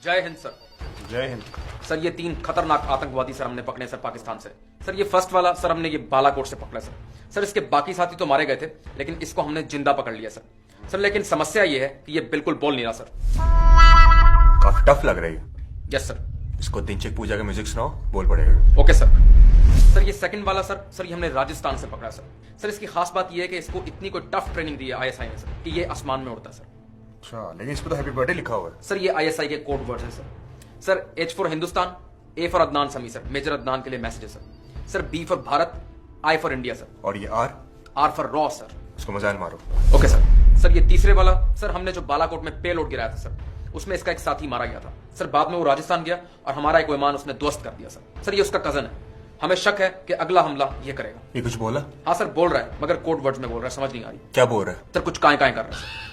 जय हिंद सर। जय हिंद। सर ये 3 खतरनाक आतंकवादी सर हमने पकड़े सर पाकिस्तान से। सर ये फर्स्ट वाला सर हमने ये बालाकोट से पकड़ा सर। सर इसके बाकी साथी तो मारे गए थे, लेकिन इसको हमने जिंदा पकड़ लिया सर। सर लेकिन समस्या ये है कि ये बिल्कुल बोल नहीं रहा सर। काफी टफ लग रही है। Yes sir. इसको दिनचक पूजा का म्यूजिक सुनाओ, बोल पड़ेगा। Okay sir. सर ये सेकंड वाला सर ये हमने राजस्थान से पकड़ा सर। सर इसकी खास बात ये है कि इसको इतनी कोई टफ ट्रेनिंग दी है आईएसआई ने सर कि ये आसमान में उड़ता है सर। अच्छा, लेकिन इस पे तो हैप्पी बर्थडे लिखा हुआ है। सर ये आईएसआई के कोड वर्ड्स है sir. Sir H for Hindustan, A for Adnan Sami sir, major Adnan के लिए मैसेज है sir. Sir B for Bharat, I for India sir. और ये आर? R फॉर रॉ सर। इसको मिसाइल मारो। Okay sir. सर ये तीसरे वाला सर हमने जो बालाकोट में पेलोड गिराया था सर, उसमें इसका एक साथी मारा गया था सर। बाद में वो राजस्थान गया और हमारा एक विमान उसने ध्वस्त कर दिया सर। सर ये उसका कजन है। हमें शक है कि अगला हमला ये करेगा। ये कुछ बोला? हाँ सर बोल रहा है, मगर कोड वर्ड्स में बोल रहा है, समझ नहीं आ रही। क्या बोल रहा है? सर कुछ काय काय कर रहा है सर।